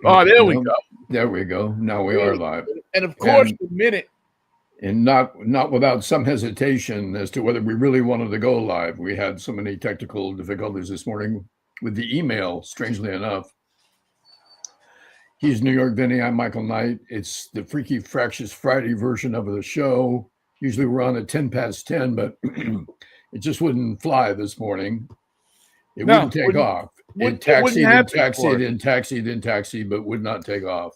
Oh, there You we know, go. there we go. Now we are live. And of course, And the minute. not without some hesitation as to whether we really wanted to go live. We had so many technical difficulties this morning with the email, strangely enough. He's New York Vinnie. I'm Michael Knight. It's the Freaky Fractious Friday version of the show. Usually we're on at 10 past 10, but it just wouldn't fly this morning. It No, wouldn't take off. It it wouldn't taxied and happen for taxied us. and taxied and taxied, but would not take off.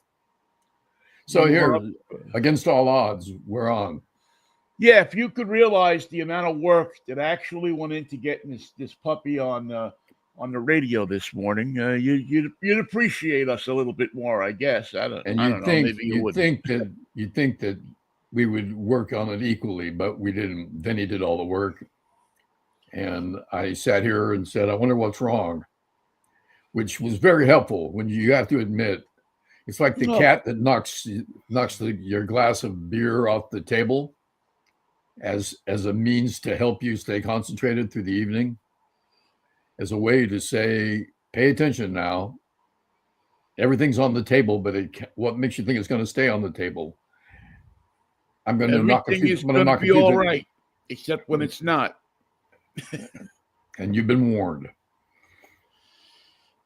So Well, here, against all odds, we're on. Yeah, if you could realize the amount of work that actually went into getting this puppy on the radio this morning, you'd appreciate us a little bit more, I guess. I don't know. Maybe you you'd wouldn't. think that we would work on it equally, but we didn't. Vinny did all the work, and I sat here and said, "I wonder what's wrong," which was very helpful. When you have to admit, it's like the cat that knocks your glass of beer off the table as a means to help you stay concentrated through the evening, as a way to say, pay attention now. Everything's on the table, but what makes you think it's going to stay on the table? I'm going to knock a few. Everything is I'm going to knock be a few all things. right, except when it's not. And you've been warned.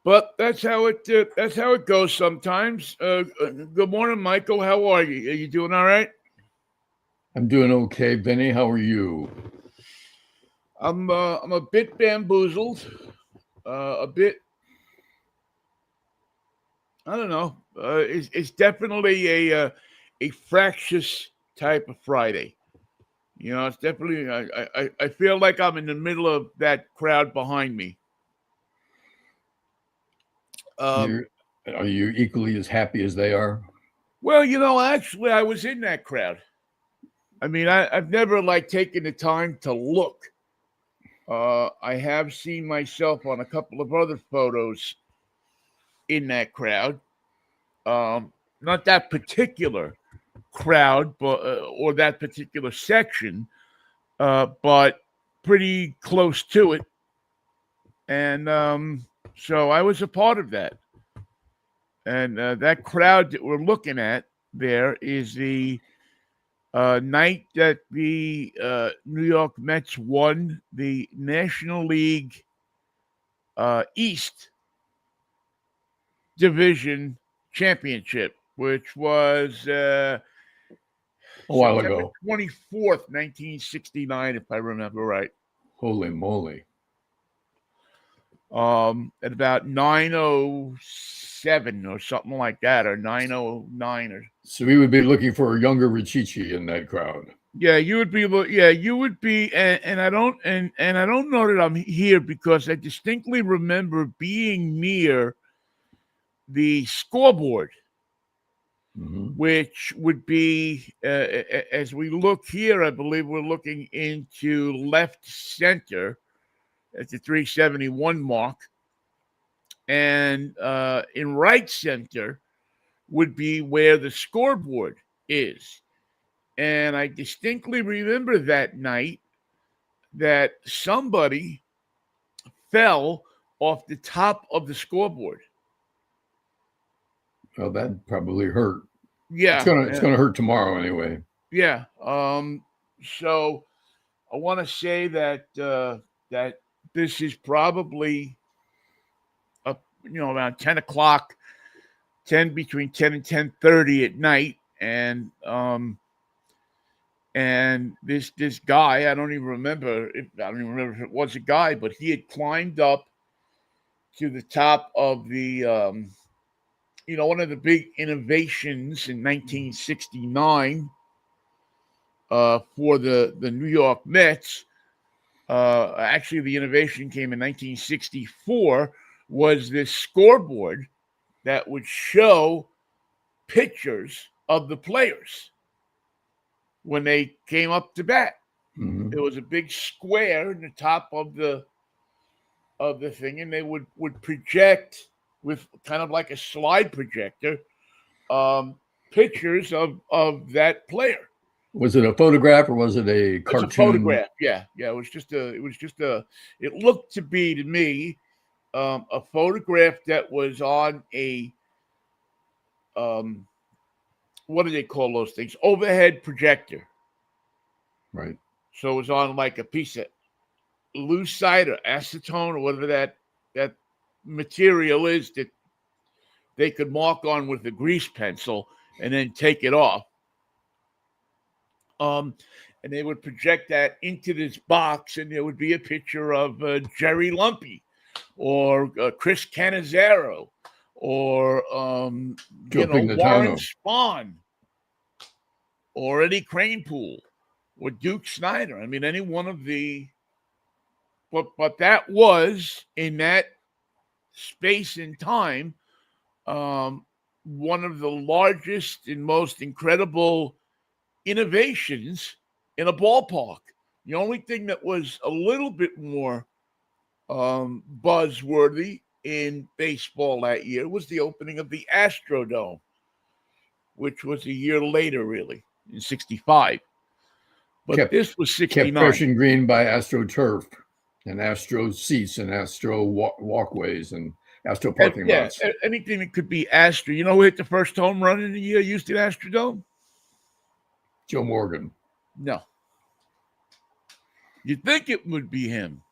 But that's how it goes sometimes. Good morning, Michael. How are you? Are you doing all right? I'm doing okay, Vinny. How are you? I'm a bit bamboozled, a bit. I don't know. It's definitely a fractious type of Friday. You know, it's definitely. I feel like I'm in the middle of that crowd behind me. Are you equally as happy as they are? Well, you know, actually, I was in that crowd. I mean, I've never taken the time to look. I have seen myself on a couple of other photos in that crowd. Not that particular crowd, but or that particular section, but pretty close to it. And so I was a part of that. And that crowd that we're looking at there is the night that the New York Mets won the National League East Division Championship, which was a while September ago. 24th, 1969, if I remember right. Holy moly. At about 9:07 or something like that, or 9:09 or. So we would be looking for a younger Richichi in that crowd. Yeah, you would be. Yeah, you would be. And I don't. And I don't know that I'm here because I distinctly remember being near the scoreboard, which would be as we look here. I believe we're looking into left center at the 371 mark. And in right center would be where the scoreboard is. And I distinctly remember that night that somebody fell off the top of the scoreboard. Well, that probably hurt. Yeah. It's gonna hurt tomorrow anyway. Yeah. So I want to say that that this is probably around 10 o'clock, between 10 and 10:30 at night. And this guy, I don't even remember if it was a guy, but he had climbed up to the top of the one of the big innovations in 1969 for the New York Mets. Actually, the innovation came in 1964. Was this scoreboard that would show pictures of the players when they came up to bat. Mm-hmm. There was a big square in the top of the thing, and they would project with kind of like a slide projector pictures of that player. Was it a photograph or was it a cartoon? It was a photograph. Yeah. It looked to be to me a photograph that was on a what do they call those things? Overhead projector. Right. So it was on like a piece of lucite or acetone or whatever that material is that they could mark on with a grease pencil and then take it off. And they would project that into this box, and there would be a picture of Jerry Lumpy or Chris Cannizzaro or Joe Warren Pignatano. Spahn or Eddie Cranepool or Duke Snyder. I mean, any one of the but that was in that space and time one of the largest and most incredible innovations in a ballpark. The only thing that was a little bit more buzzworthy in baseball that year was the opening of the Astrodome, which was a year later, really, in 65. But this was 69. Kept fresh and green by AstroTurf and Astro seats and Astro walkways and Astro parking lots. Anything that could be Astro. You know who hit the first home run in the year Houston Astrodome? Joe Morgan. No. You'd think it would be him,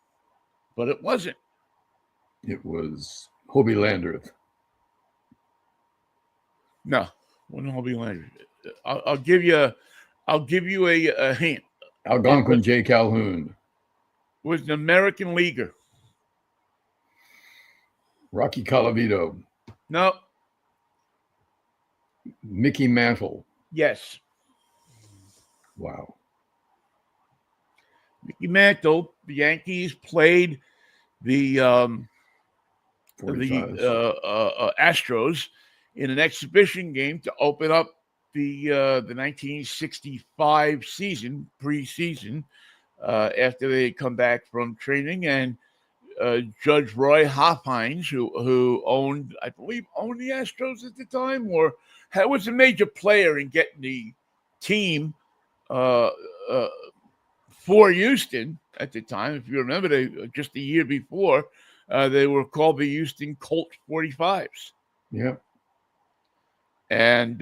but it wasn't. It was Hobie Landreth. No, wasn't Hobie Landreth. I'll give you a hint. Algonquin J. Calhoun. Was an American leaguer. Rocky Colavito. No. Mickey Mantle. Yes. Wow. Mickey Mantle. The Yankees played the Astros in an exhibition game to open up the 1965 season, preseason, after they come back from training, and Judge Roy Hopkins, who owned the Astros at the time, or was a major player in getting the team for Houston at the time. If you remember, just a year before, they were called the Houston Colt 45s. Yep. And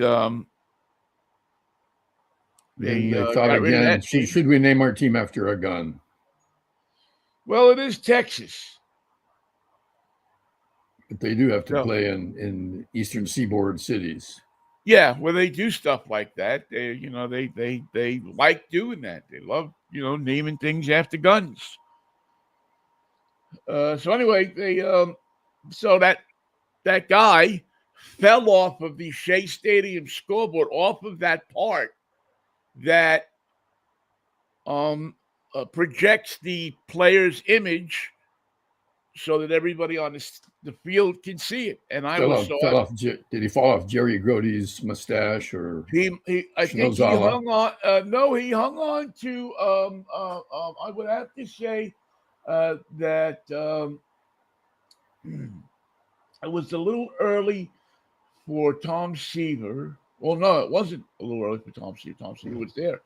they thought again, should we name our team after a gun? Well, it is Texas. But they do have to play in eastern seaboard cities. Yeah, where they do stuff like that. They like doing that. They love, naming things after guns. So anyway, so that guy fell off of the Shea Stadium scoreboard, off of that part that projects the player's image so that everybody on the field can see it. And did he fall off Jerry Grody's mustache, or I think he hung on? No, he hung on to. I would have to say that it was a little early for Tom Seaver. Well, no, it wasn't a little early for Tom Seaver. Tom Seaver was there.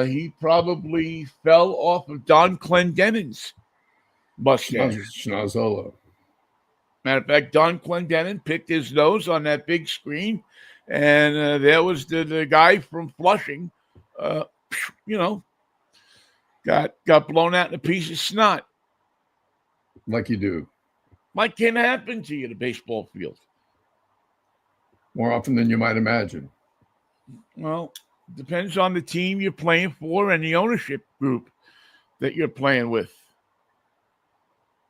He probably fell off of Don Clendenin's mustache. Schnazzola. Matter of fact, Don Clendenin picked his nose on that big screen, and there was the guy from Flushing, got blown out in a piece of snot. Like you do. What can happen to you in a baseball field? More often than you might imagine. Well, depends on the team you're playing for and the ownership group that you're playing with.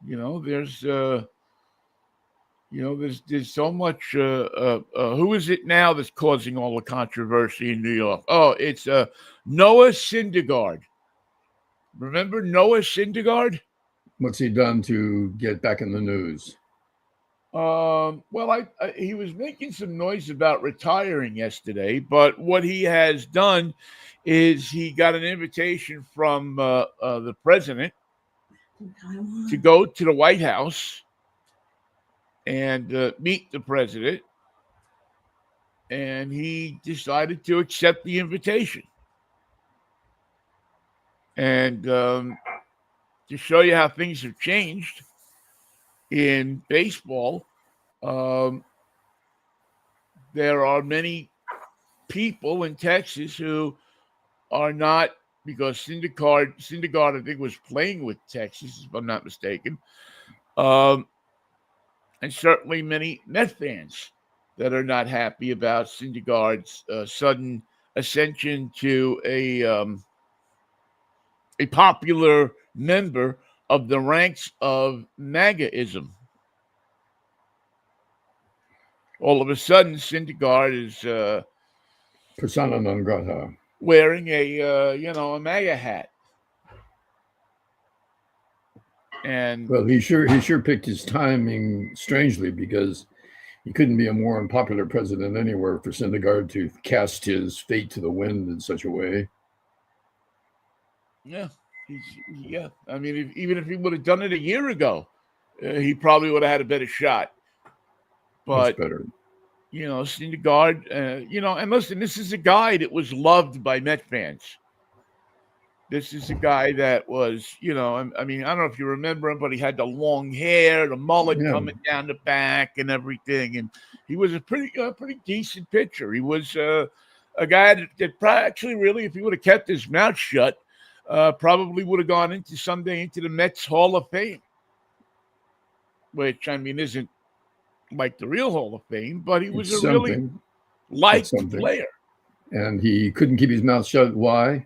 There's so much. Who is it now that's causing all the controversy in New York? Oh, it's Noah Syndergaard. Remember Noah Syndergaard? What's he done to get back in the news? Well, he was making some noise about retiring yesterday, but what he has done is he got an invitation from the president to go to the White House and meet the president, and he decided to accept the invitation. And to show you how things have changed in baseball, there are many people in Texas who are not, because Syndergaard, I think, was playing with Texas, if I'm not mistaken, um, and certainly many Met fans that are not happy about Syndergaard's sudden ascension to a popular member of the ranks of MAGAism. All of a sudden, Syndergaard is Persona non grata. wearing a MAGA hat, and Well, he sure picked his timing strangely, because he couldn't be a more unpopular president anywhere for Syndergaard to cast his fate to the wind in such a way. yeah, yeah. I mean, even if he would have done it a year ago, he probably would have had a better shot. Much But better. Syndergaard, and listen, this is a guy that was loved by Met fans. This is a guy that was, I mean, I don't know if you remember him, but he had the long hair, the mullet Yeah. coming down the back, and everything. And he was a pretty decent pitcher. He was a guy that actually, really, if he would have kept his mouth shut, probably would have gone into the Mets Hall of Fame, which, I mean, isn't like the real Hall of Fame, but he was It's a really something. liked something. player. And he couldn't keep his mouth shut. Why?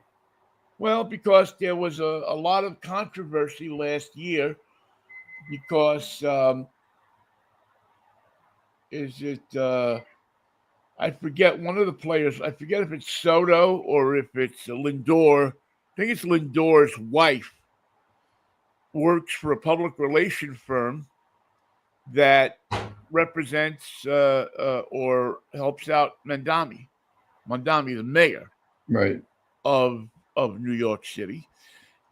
Well, because there was a lot of controversy last year because I forget one of the players. I forget if it's Soto or if it's Lindor. I think it's Lindor's wife works for a public relation firm that represents or helps out Mandami, the mayor Right. of New York City,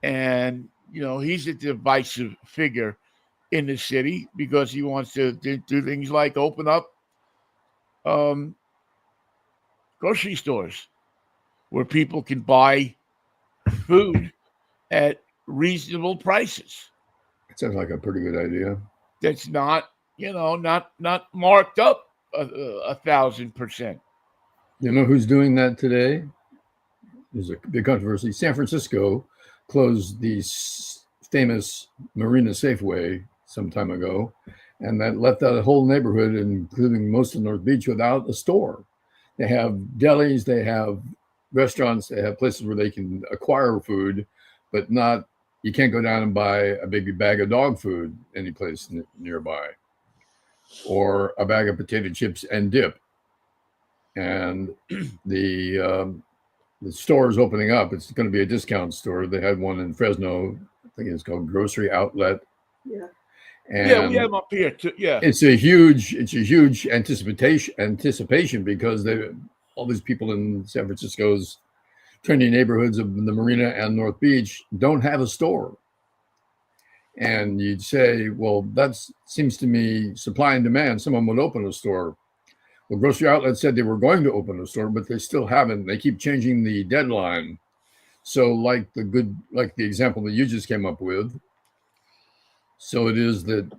and he's a divisive figure in the city because he wants to do things like open up grocery stores where people can buy food at reasonable prices. It sounds like a pretty good idea. That's not not marked up 1,000%. You know who's doing that today? There's a big controversy. San Francisco closed the famous Marina Safeway some time ago, and that left that whole neighborhood, including most of North Beach, without a store. They have delis, they have restaurants, they have places where they can acquire food, but not, you can't go down and buy a big bag of dog food any place nearby, or a bag of potato chips and dip. And the store is opening up. It's going to be a discount store. They had one in Fresno. I think it's called Grocery Outlet. Yeah. And Yeah, we have them up here too. Yeah, it's a huge anticipation because all these people in San Francisco's trendy neighborhoods of the Marina and North Beach don't have a store. And you'd say, well, that seems to me supply and demand. Someone would open a store. Well, Grocery Outlet said they were going to open a store, but they still haven't. They keep changing the deadline. So, like the example that you just came up with, so it is that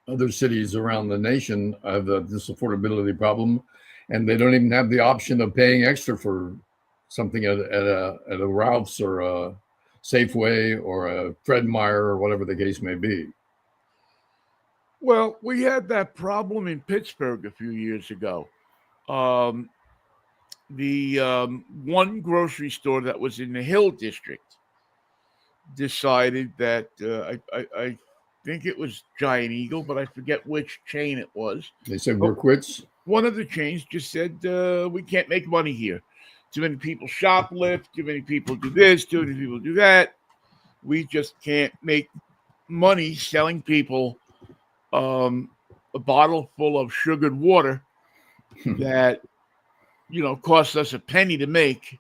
other cities around the nation have this affordability problem, and they don't even have the option of paying extra for something at a Ralph's or a Safeway or a Fred Meyer or whatever the case may be. well, we had that problem in Pittsburgh a few years ago. The one grocery store that was in the Hill District decided that I think it was Giant Eagle, but I forget which chain it was. They said we're quits. One of the chains just said we can't make money here. Too many people shoplift. Too many people do this. Too many people do that. We just can't make money selling people a bottle full of sugared water that costs us a penny to make,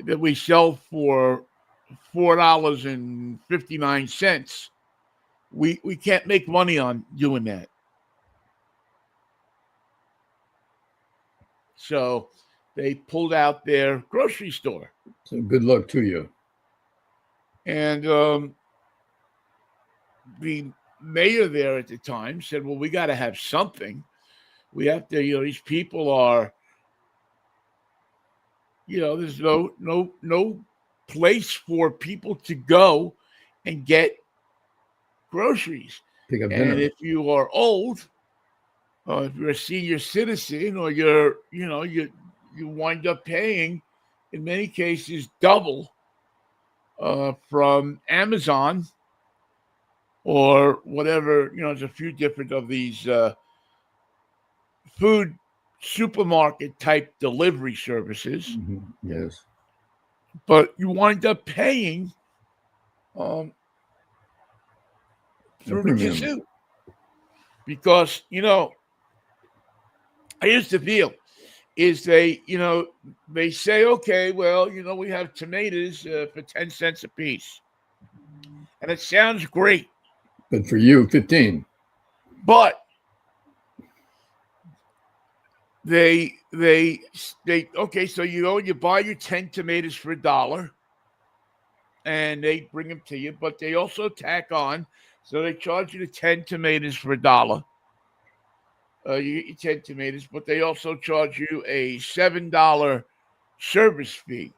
that we sell for $4.59. We can't make money on doing that. So they pulled out their grocery store. So good luck to you. And the mayor there at the time said, well, we got to have something. We have to, these people are, there's no place for people to go and get groceries. Pick up And dinner. if you are old, if you're a senior citizen, or you wind up paying, in many cases, double from Amazon or whatever. There's a few different of these food supermarket type delivery services, Yes. but you wind up paying through the kazoo because here's the deal: is they say, okay, well, we have tomatoes for 10 cents a piece, and it sounds great, But for you, 15. but they okay, so you go and you buy your 10 tomatoes for $1, and they bring them to you, but they also tack on, so they charge you the 10 tomatoes for $1. You get your 10 tomatoes, but they also charge you a $7 service fee.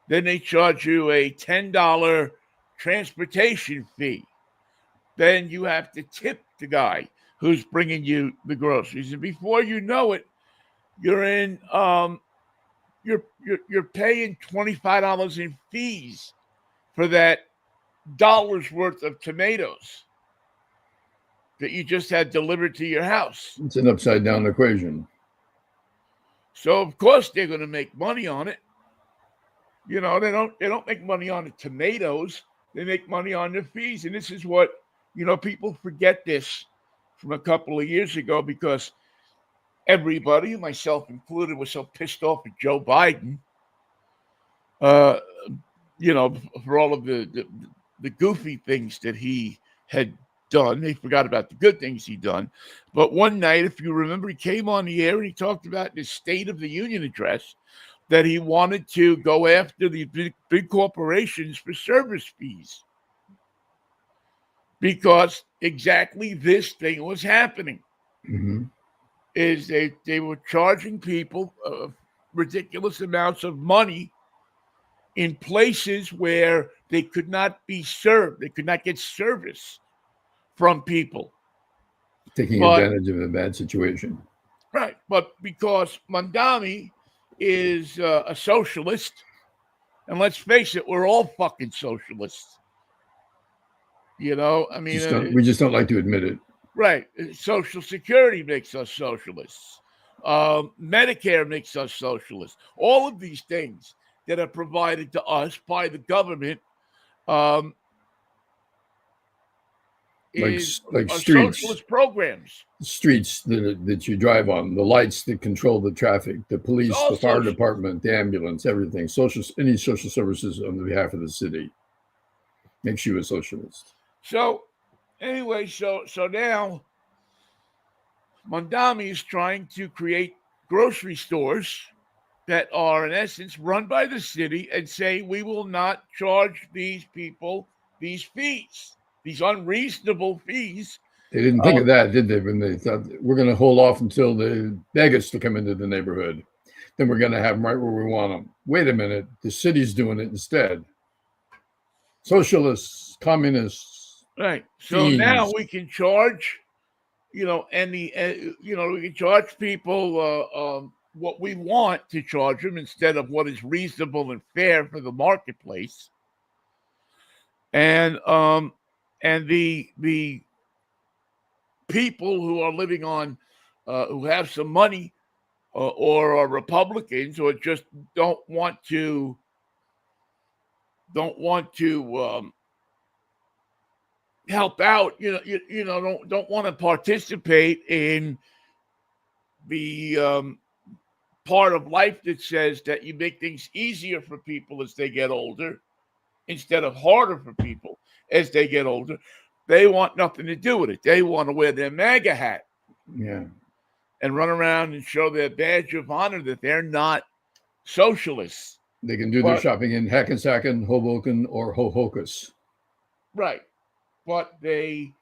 Then they charge you a $10 transportation fee. Then you have to tip the guy who's bringing you the groceries, and before you know it, you're in you're paying $25 in fees for that dollar's worth of tomatoes that you just had delivered to your house. It's an upside down equation. So of course they're going to make money on it. They don't make money on the tomatoes. They make money on the fees. And this is what, people forget this from a couple of years ago, because everybody, myself included, was so pissed off at Joe Biden, for all of the goofy things that he had done. They forgot about the good things he'd done. But one night, if you remember, he came on the air and he talked about in his State of the Union address that he wanted to go after the big corporations for service fees, because exactly this thing was happening. Is they were charging people ridiculous amounts of money in places where they could not be served. They could not get service from people. Taking advantage of a bad situation. Right. But because Mondami is a socialist, and let's face it, we're all fucking socialists. I mean, we just don't like to admit it. Right. Social Security makes us socialists. Medicare makes us socialists. All of these things that are provided to us by the government like streets, socialist programs. Streets that you drive on, the lights that control the traffic, the police, the fire department, the ambulance, everything. Any social services on behalf of the city makes you a socialist. So anyway, so now Mondami is trying to create grocery stores that are, in essence, run by the city, and say, we will not charge these people these fees, these unreasonable fees. They didn't think of that, did they? When they thought, we're going to hold off until they beg us to come into the neighborhood. Then we're going to have them right where we want them. Wait a minute. The city's doing it instead. Socialists, communists. Right. So now we can charge, we can charge people what we want to charge them instead of what is reasonable and fair for the marketplace. And the people who are living on, who have some money, or are Republicans, or just don't want to help out, don't want to participate in the part of life that says that you make things easier for people as they get older instead of harder for people as they get older. They want nothing to do with it. They want to wear their MAGA hat, and run around and show their badge of honor that they're not socialists. They can do their shopping in Hackensack, Hoboken, or Hohokus. Right. But they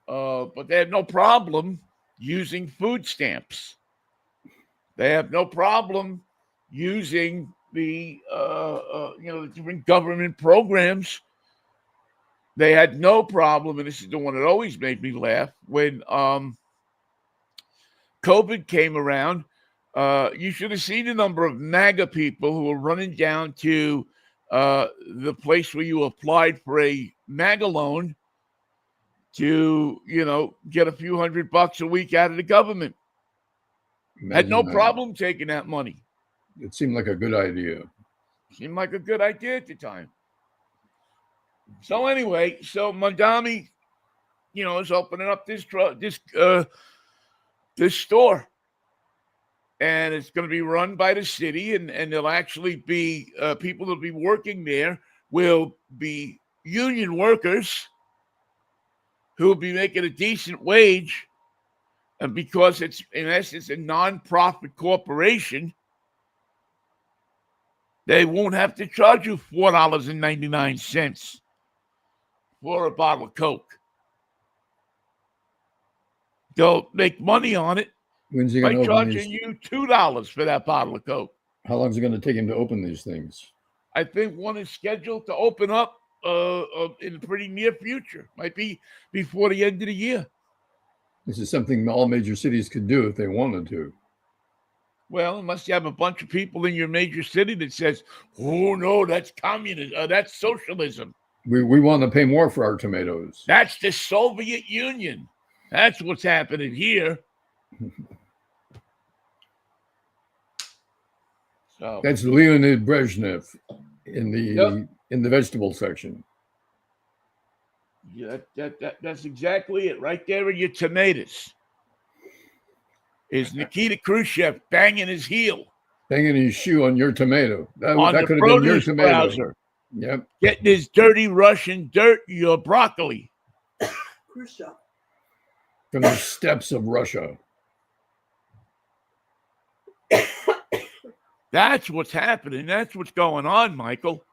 have no problem using food stamps. They have no problem using the the different government programs. They had no problem, and this is the one that always made me laugh when COVID came around. You should have seen the number of MAGA people who were running down to the place where you applied for a MAGA loan to, get a few $100 a week out of the government. Had no Imagine that. problem taking that money. It seemed like a good idea. Seemed like a good idea at the time. So anyway, Mandami, is opening up this store, and it's going to be run by the city, and there'll actually be people that'll be working there will be union workers who will be making a decent wage, and because it's in essence a non-profit corporation, they won't have to charge you $4.99 for a bottle of Coke. They'll make money on it When's he by going to open charging these? you $2 for that bottle of Coke. How long is it going to take him to open these things? I think one is scheduled to open up in the pretty near future. Might be before the end of the year. This is something all major cities could do if they wanted to. Well, unless you have a bunch of people in your major city that says, "Oh no, that's communism. That's socialism. We want to pay more for our tomatoes. That's the Soviet Union." That's what's happening here. So That's Leonid Brezhnev in the vegetable section. yeah, that's exactly it. Right there in your tomatoes is Nikita Khrushchev banging his heel Hanging his shoe on your tomato. That on could the have been your produce tomato. browser, Yep. getting his dirty Russian dirt, your broccoli. Khrushchev. From the steppes of Russia. That's what's happening. That's what's going on, Michael.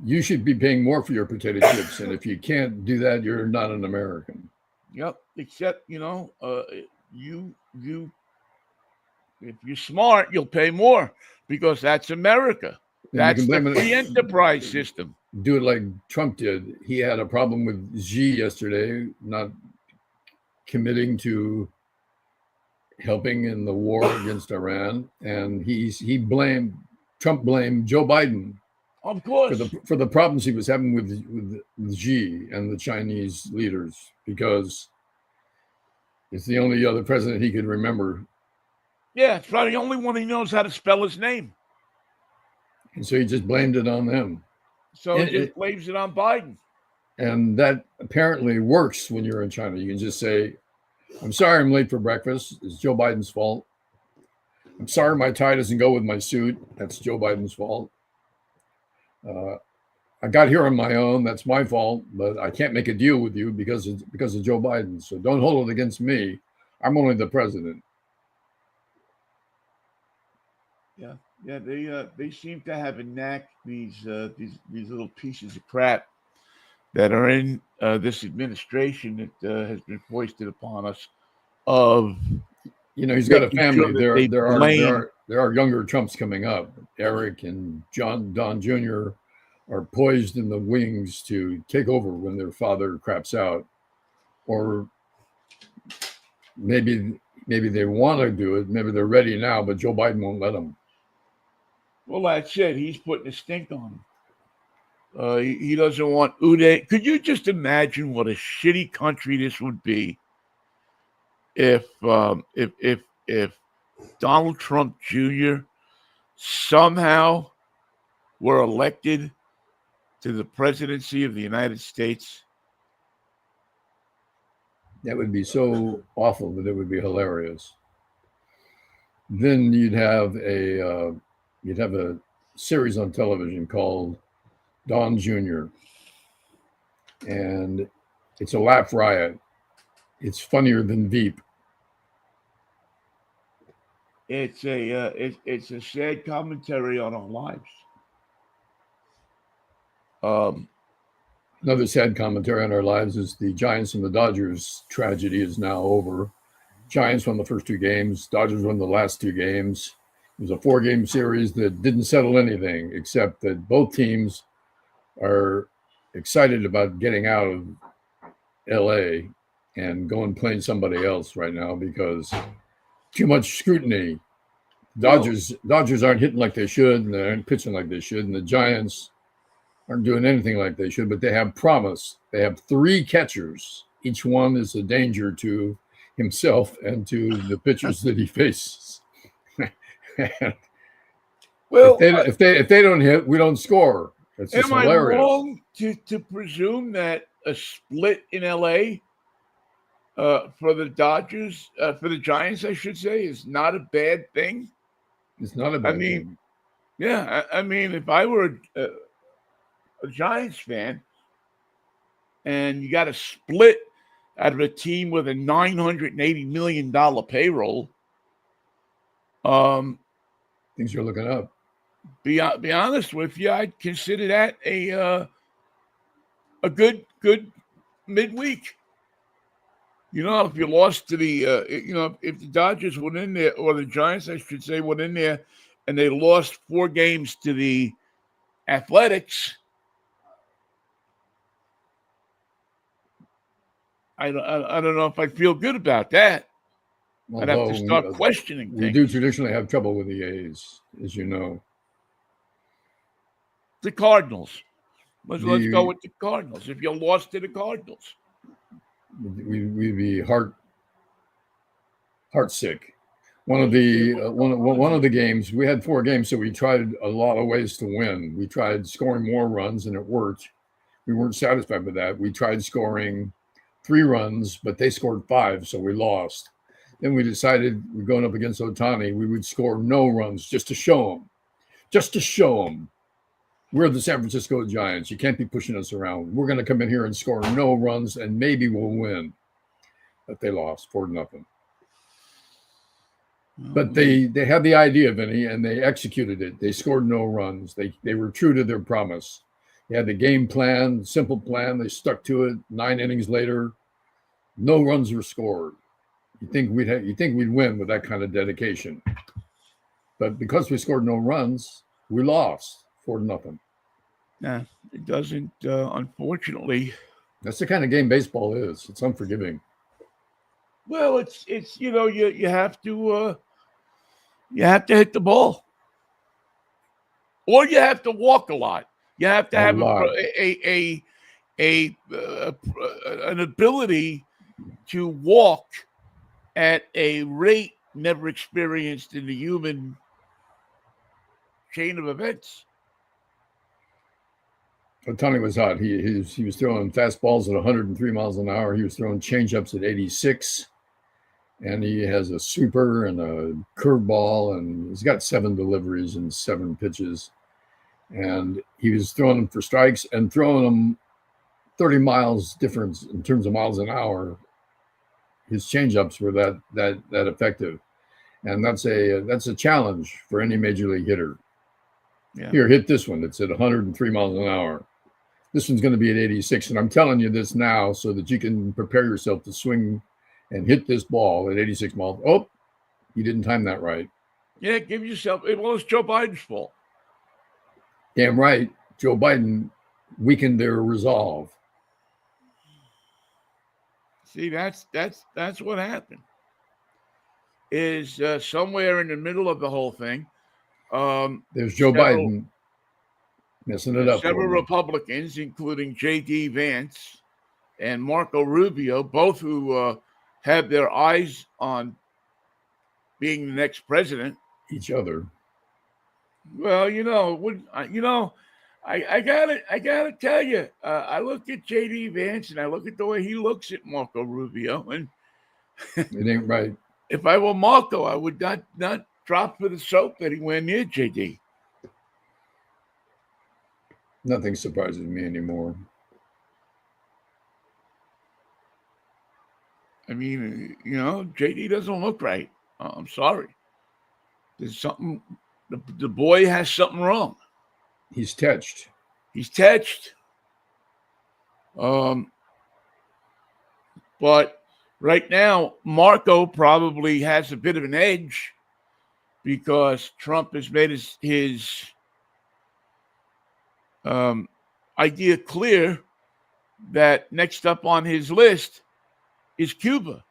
You should be paying more for your potato chips. And if you can't do that, you're not an American. Yep. Except, you if you're smart, you'll pay more because that's America. And That's you the can blame free enterprise system. Do it like Trump did. He had a problem with Xi yesterday, not committing to helping in the war against Iran, and Trump blamed Joe Biden Of course. for the problems he was having with Xi and the Chinese leaders, because it's the only other president he could remember. Yeah, it's probably the only one he knows how to spell his name. And so he just blamed it on them. So he just blames it on Biden. And that apparently works when you're in China. You can just say, "I'm sorry I'm late for breakfast. It's Joe Biden's fault. I'm sorry my tie doesn't go with my suit. That's Joe Biden's fault. I got here on my own. That's my fault. But I can't make a deal with you because of Joe Biden. So don't hold it against me. I'm only the president." Yeah, they seem to have a knack, these little pieces of crap that are in this administration that has been foisted upon us. Of He's got a family. Sure there are younger Trumps coming up. Eric and Don Jr. are poised in the wings to take over when their father craps out, or maybe they want to do it. Maybe they're ready now, but Joe Biden won't let them. Well, that's it. He's putting a stink on him. He doesn't want Uday. Could you just imagine what a shitty country this would be if Donald Trump Jr. somehow were elected to the presidency of the United States? That would be so awful that it would be hilarious. Then you'd have a series on television called Don Jr. And it's a laugh riot. It's funnier than Veep. It's a sad commentary on our lives. Another sad commentary on our lives is the Giants and the Dodgers tragedy is now over. Giants won the first 2 games. Dodgers won the last 2 games. It was a 4-game series that didn't settle anything, except that both teams are excited about getting out of LA and going playing somebody else right now because too much scrutiny. Dodgers aren't hitting like they should, and they aren't pitching like they should, and the Giants aren't doing anything like they should, but they have promise. They have 3 catchers. Each one is a danger to himself and to the pitchers that he faces. Well, if they don't hit, we don't score. It's just am hilarious. I wrong to presume that a split in LA for the Dodgers, for the Giants, I should say, is not a bad thing? It's not a bad thing. Yeah, I mean, if I were a Giants fan and you got a split out of a team with a $980 million payroll, things are looking up. Be honest with you, I'd consider that a good midweek. You know, if you lost to the, if the Dodgers went in there, or the Giants, I should say, went in there, and they lost 4 games to the Athletics, I don't know if I feel good about that. I'd have to start questioning things. We do traditionally have trouble with the A's, as you know. The Cardinals. Let's go with the Cardinals. If you lost to the Cardinals, we'd be heart sick. One of the games, we had 4 games, so we tried a lot of ways to win. We tried scoring more runs, and it worked. We weren't satisfied with that. We tried scoring 3 runs, but they scored 5, so we lost. Then we decided we're going up against Ohtani. We would score no runs just to show them. We're the San Francisco Giants. You can't be pushing us around. We're going to come in here and score no runs, and maybe we'll win. But they lost 4-0. But they had the idea, Vinnie, and they executed it. They scored no runs. They were true to their promise. They had the game plan, simple plan. They stuck to it. 9 innings later, no runs were scored. You think we'd win with that kind of dedication. But because we scored no runs, we lost 4-0. Yeah, it doesn't, unfortunately. That's the kind of game baseball is. It's unforgiving. Well, it's you have to hit the ball, or you have to walk a lot. You have to have an ability to walk at a rate never experienced in the human chain of events. Ohtani was hot. He was throwing fastballs at 103 miles an hour. He was throwing changeups at 86. And he has a sweeper and a curveball, and he's got 7 deliveries and 7 pitches. And he was throwing them for strikes and throwing them 30 miles difference in terms of miles an hour. His changeups were that effective, and that's a challenge for any major league hitter. Yeah. Here, hit this one. It's at 103 miles an hour. This one's going to be at 86, and I'm telling you this now so that you can prepare yourself to swing and hit this ball at 86 miles. Oh, you didn't time that right. Yeah, give yourself. Well, it's Joe Biden's fault. Damn right. Joe Biden weakened their resolve. See, that's what happened. Is somewhere in the middle of the whole thing. There's Joe Biden messing it up. Several Republicans, including J.D. Vance and Marco Rubio, both who have their eyes on being the next president. Each other. Well, I gotta tell you, I look at J.D. Vance and I look at the way he looks at Marco Rubio, and it ain't right. If I were Marco, I would not drop for the soap anywhere near J.D. Nothing surprises me anymore. I mean, J.D. doesn't look right. I'm sorry. There's something. The boy has something wrong. He's touched. But Right now, Marco probably has a bit of an edge because Trump has made his idea clear that next up on his list is Cuba,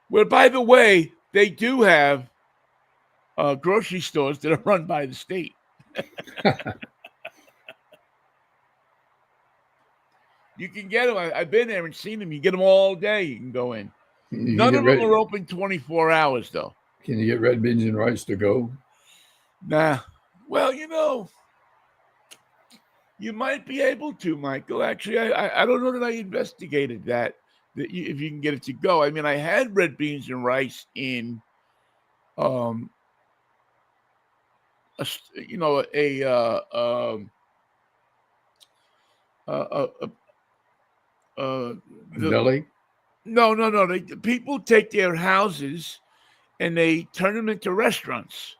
where, by the way, they do have grocery stores that are run by the state. You can get them. I've been there and seen them. You get them all day. You can go in. None of them are open 24 hours, though. Can you get red beans and rice to go? Nah. Well, you might be able to, Michael. Actually, I don't know that I investigated that if you can get it to go. I mean, I had red beans and rice in, a Deli? No. People take their houses and they turn them into restaurants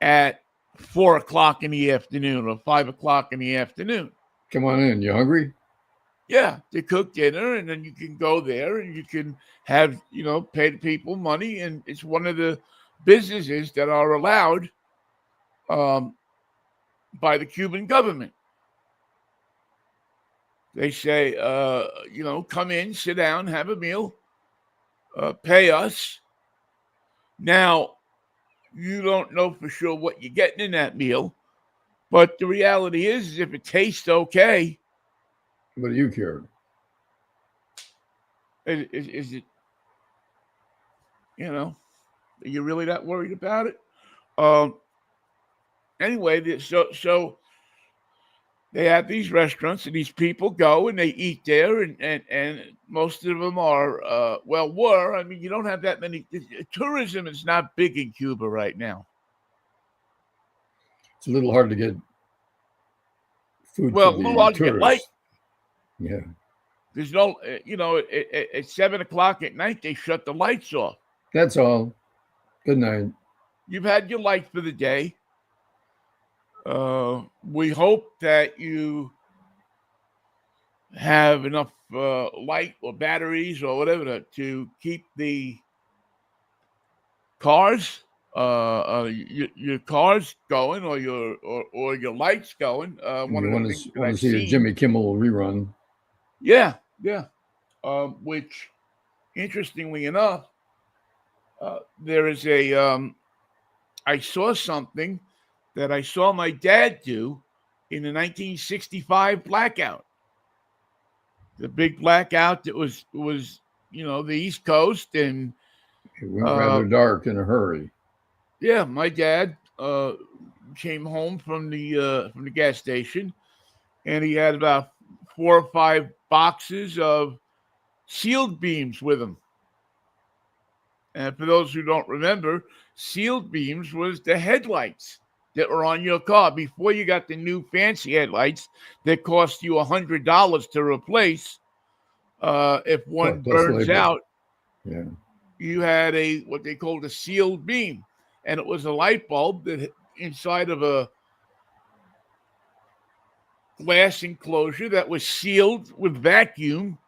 at 4:00 in the afternoon or 5:00 in the afternoon. Come on in. You hungry? Yeah, they cook dinner, and then you can go there and you can have, pay the people money. And it's one of the businesses that are allowed by the Cuban government. They say, come in, sit down, have a meal, pay us. Now, you don't know for sure what you're getting in that meal, but the reality is if it tastes okay. What do you care? Is it, are you really that worried about it? Anyway, so they have these restaurants and these people go and they eat there and most of them are, were. I mean, you don't have that many. Tourism is not big in Cuba right now. It's a little hard to get food Well, for a little the hard to get light. tourists. Yeah. There's no, at 7:00 at night, they shut the lights off. That's all. Good night. You've had your light for the day. We hope that you have enough light or batteries or whatever to keep the cars, your cars going or your lights going. One You of want the things that to I've see a seen. Jimmy Kimmel rerun? Yeah. Which, interestingly enough, there is I saw something that I saw my dad do in the 1965 blackout. The big blackout that was the East Coast, and It went rather dark in a hurry. yeah, my dad came home from the gas station, and he had about 4 or 5 boxes of sealed beams with him. And for those who don't remember, sealed beams was the headlights that were on your car before you got the new fancy headlights that cost you $100 to replace. If one Plus burns labor. out, Yeah. you had what they called a sealed beam, and it was a light bulb that inside of a glass enclosure that was sealed with vacuum,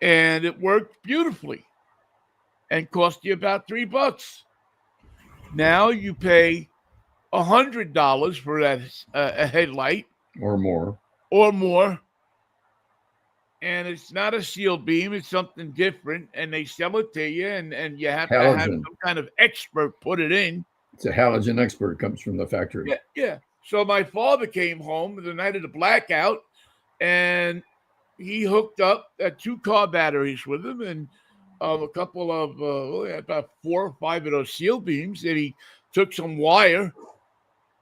and it worked beautifully and cost you about $3. Now you pay $100 for that a headlight Or more. And it's not a sealed beam, it's something different, and they sell it to you, and you have to have Halogen. some kind of expert put it in. It's a halogen expert, comes from the factory. Yeah. So my father came home the night of the blackout, and he hooked up 2 car batteries with him, and a couple of about 4 or 5 of those seal beams. And he took some wire,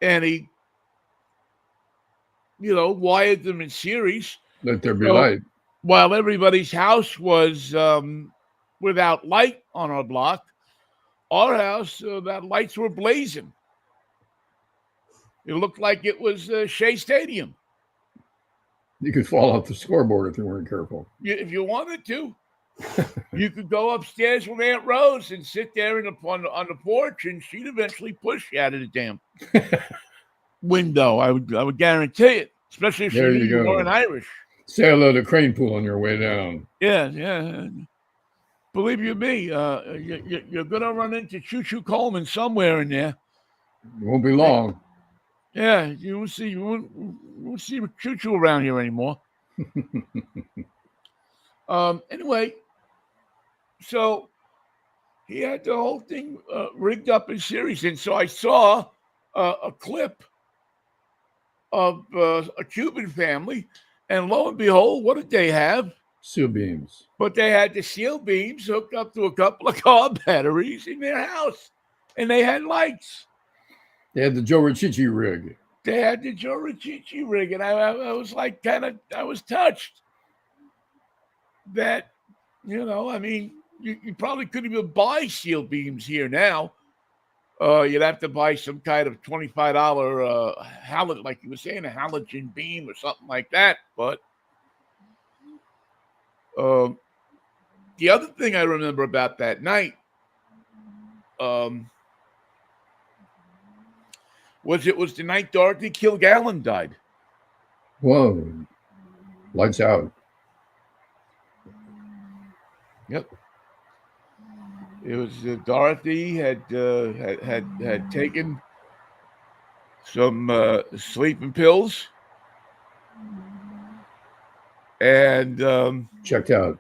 and he, wired them in series. Let there be light. While everybody's house was without light on our block, our house, that lights were blazing. It looked like it was Shea Stadium. You could fall off the scoreboard if you weren't careful. If you wanted to, you could go upstairs with Aunt Rose and sit there on the porch, and she'd eventually push you out of the damn window. I would guarantee it, especially if she There knew you you go. weren't Irish. Say hello to Crane Pool on your way down. Yeah. Believe you me, you're going to run into Choo Choo Coleman somewhere in there. It won't be long. Yeah, you won't see Choo Choo around here anymore. Anyway, so he had the whole thing rigged up in series, and so I saw a clip of a Cuban family, and lo and behold, what did they have? Seal beams. But they had the seal beams hooked up to a couple of car batteries in their house, and they had lights. They had the Joe Richichi rig. They had the Joe Richichi rig, and I was like, I was touched that, I mean, you probably couldn't even buy seal beams here now. You'd have to buy some kind of $25 halogen, like you were saying, a halogen beam or something like that. But the other thing I remember about that night was the night Dorothy Kilgallen died. Whoa. Lights out. Yep. It was Dorothy had taken some sleeping pills and checked out.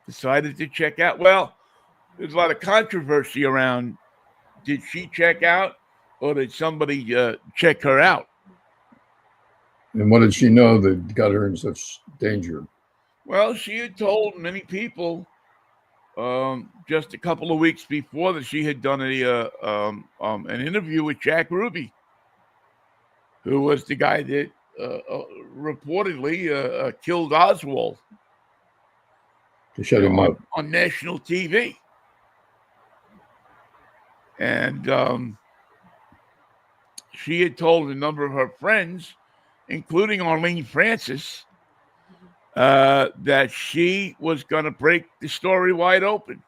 Decided to check out. Well, there's a lot of controversy around. Did she check out, or did somebody check her out? And what did she know that got her in such danger? Well, she had told many people just a couple of weeks before that she had done an interview with Jack Ruby, who was the guy that reportedly killed Oswald. To shut him up. On national TV. And she had told a number of her friends, including Arlene Francis, that she was going to break the story wide open,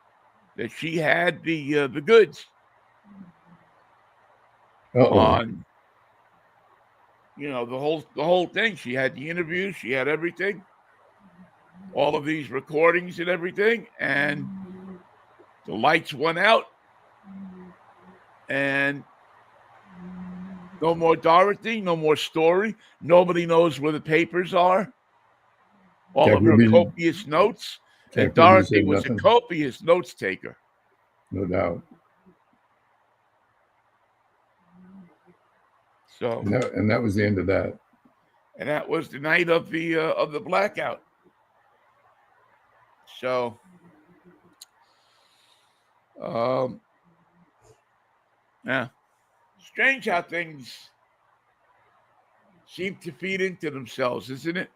that she had the goods on, the whole thing. She had the interviews, she had everything, all of these recordings and everything, and the lights went out, and no more Dorothy, no more story. Nobody knows where the papers are. All of her copious notes. And Dorothy was a copious notes taker. No doubt. So and that was the end of that. And that was the night of the blackout. So yeah. Strange how things seem to feed into themselves, isn't it?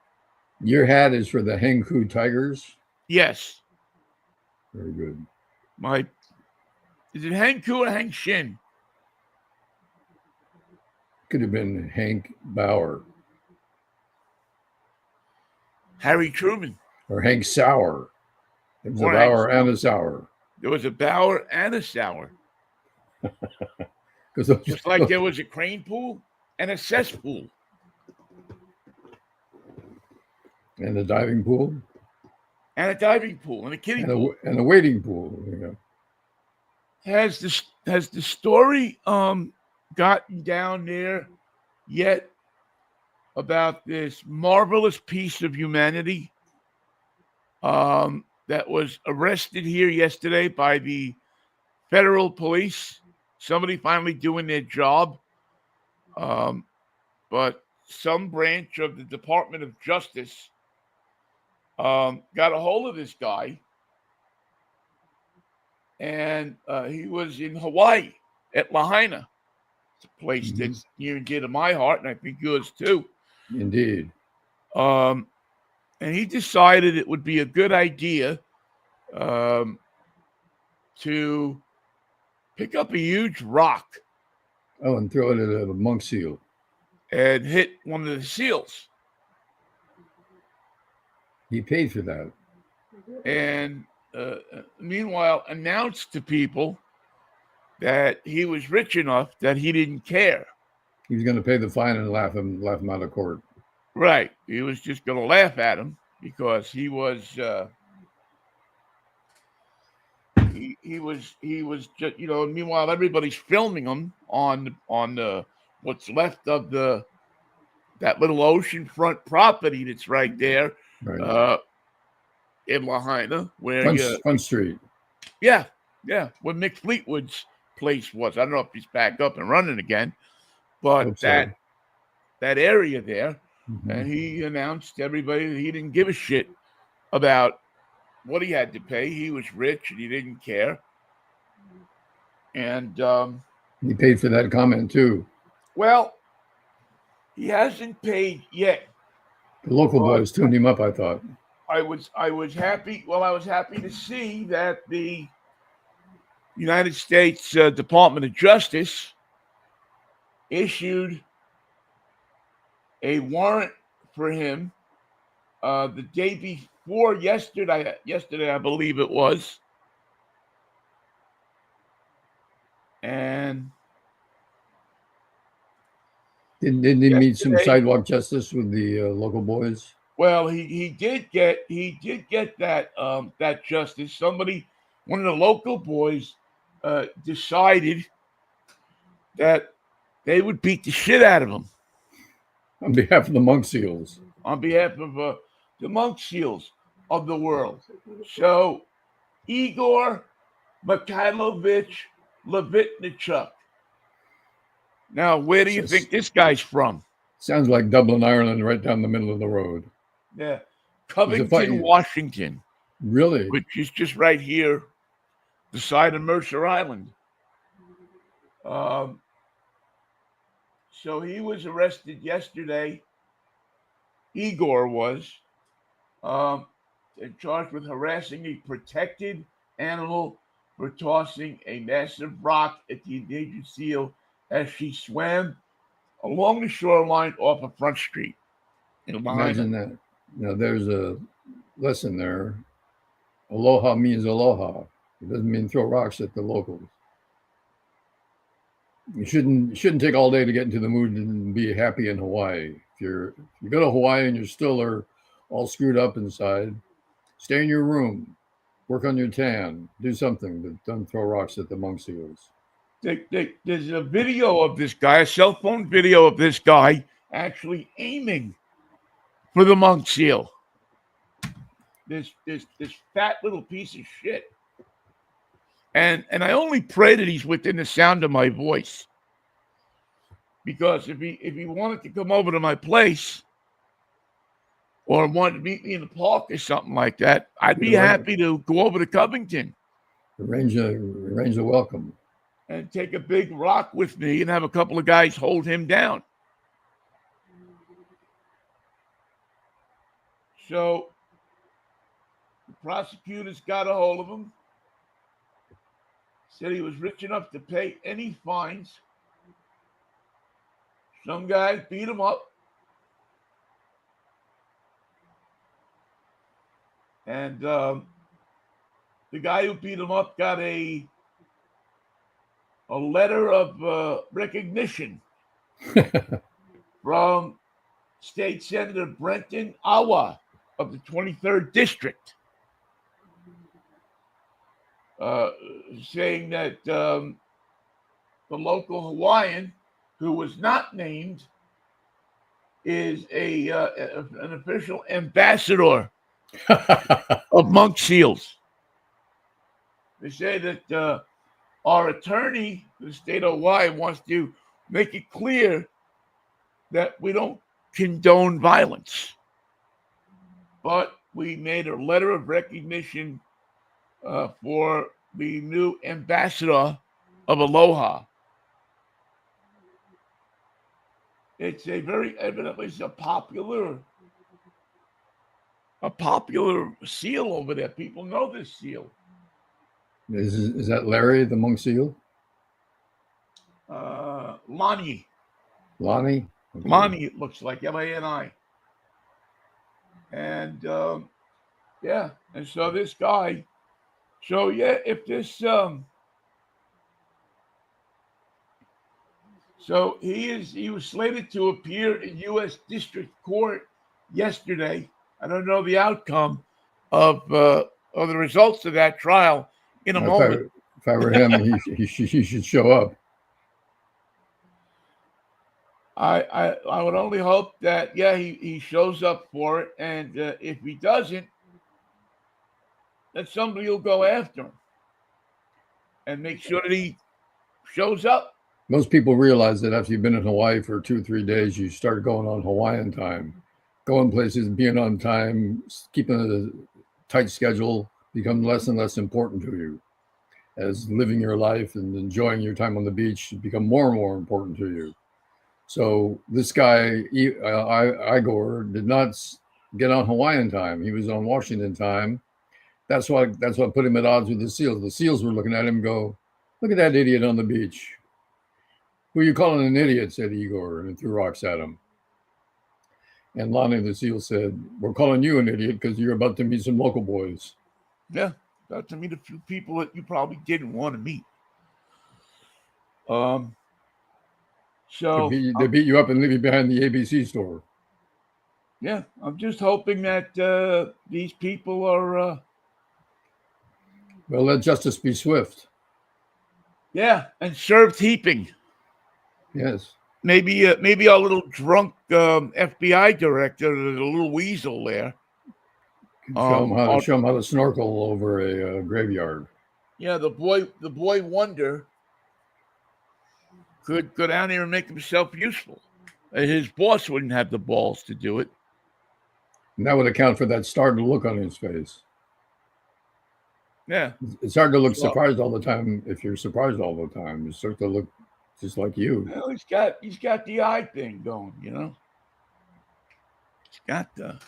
Your hat is for the Hengku Tigers? Yes. Very good. Is it Hengku or Hank Shin? Could have been Hank Bauer. Harry Truman. Or Hank Sauer. There was a Bauer and a Sauer. There was a Bauer and a Sauer. Just like there was a crane pool and a cesspool. And a diving pool. And a diving pool and a kiddie pool. And a wading pool. You know. Has the story gotten down there yet about this marvelous piece of humanity that was arrested here yesterday by the federal police? Somebody finally doing their job. But some branch of the Department of Justice got a hold of this guy. And he was in Hawaii at Lahaina. It's a place that's near and dear to my heart, and I think yours too. Indeed. And he decided it would be a good idea to pick up a huge rock. Oh, and throw it at a monk seal. And hit one of the seals. He paid for that. And meanwhile, announced to people that he was rich enough that he didn't care. He was going to pay the fine and laugh him out of court. Right. He was just going to laugh at him because he was he was just, meanwhile everybody's filming him on the what's left of that little oceanfront property that's right there Right. uh in Lahaina where Front Street. yeah, where Mick Fleetwood's place was. I don't know if he's back up and running again, but Hope so. that area there. Mhm. And he announced to everybody that he didn't give a shit about what he had to pay. He was rich and he didn't care. And He paid for that comment too. well, he hasn't paid yet. The local But boys tuned him up, I thought. I was happy. Well, I was happy to see that the United States Department of Justice issued a warrant for him the day before yesterday. Yesterday, I believe it was, and Didn't he meet some yesterday, sidewalk justice with the local boys? well, he did get that justice. Somebody, one of the local boys, decided that they would beat the shit out of him On behalf of the Monk Seals. on behalf of the monk seals of the world. So Igor Mikhailovich Levitnichuk. Now, where do you think this guy's from? Sounds like Dublin, Ireland, right down the middle of the road. Yeah, Covington, Washington, Really? which is just right here, the side of Mercer Island. So he was arrested yesterday. Igor was charged with harassing a protected animal for tossing a massive rock at the endangered seal as she swam along the shoreline off of Front Street in Lahaina. Imagine that. Now, there's a lesson there. Aloha means aloha. It doesn't mean throw rocks at the locals. You shouldn't take all day to get into the mood and be happy in Hawaii. If you go to Hawaii and you still are all screwed up inside, stay in your room, work on your tan, do something, but don't throw rocks at the monk seals. There's a video of this guy, a cell phone video of this guy actually aiming for the monk seal. This fat little piece of shit. And I only pray that he's within the sound of my voice. Because if he wanted to come over to my place or wanted to meet me in the park or something like that, I'd be happy to go over to Covington. Arrange a welcome. And take a big rock with me and have a couple of guys hold him down. So the prosecutors got a hold of him, said he was rich enough to pay any fines. Some guys beat him up. And the guy who beat him up got a letter of recognition from State Senator Brenton Awa of the 23rd District, saying that the local Hawaiian, who was not named, is an official ambassador of monk seals. They say that our attorney, the state of Hawaii, wants to make it clear that we don't condone violence. But we made a letter of recognition for the new ambassador of Aloha. It's evidently a popular seal over there. People know this seal. Is that Larry, the monk seal? Lonnie. Lonnie? Okay. Lonnie, it looks like, Lani. And yeah, and so this guy, if this So he was slated to appear in U.S. District Court yesterday. I don't know the outcome of the results of that trial in a If I moment. if I were him, he should show up. I would only hope that he shows up for it, and if he doesn't, that somebody will go after him and make sure that he shows up. Most people realize that after you've been in Hawaii for 2 or 3 days, you start going on Hawaiian time, going places, being on time, keeping a tight schedule become less and less important to you. As living your life and enjoying your time on the beach become more and more important to you. So this guy, Igor, did not get on Hawaiian time. He was on Washington time. That's what put him at odds with the SEALs. The SEALs were looking at him and go, look at that idiot on the beach. Who are you calling an idiot, said Igor, and threw rocks at him. And Lonnie the SEAL said, we're calling you an idiot because you're about to meet some local boys. Yeah, got to meet a few people that you probably didn't want to meet. So They beat you up and leave you behind the ABC store. Yeah, I'm just hoping that these people are. Well, let justice be swift. Yeah, and served heaping. Yes. Maybe our little drunk FBI director, the little weasel there. Show them how to snorkel over a graveyard. Yeah, the boy wonder could go down there and make himself useful. His boss wouldn't have the balls to do it. And that would account for that startled look on his face. Yeah. It's hard to look surprised all the time if you're surprised all the time. You start to look just like you. Well, he's got the eye thing going, you know. He's got the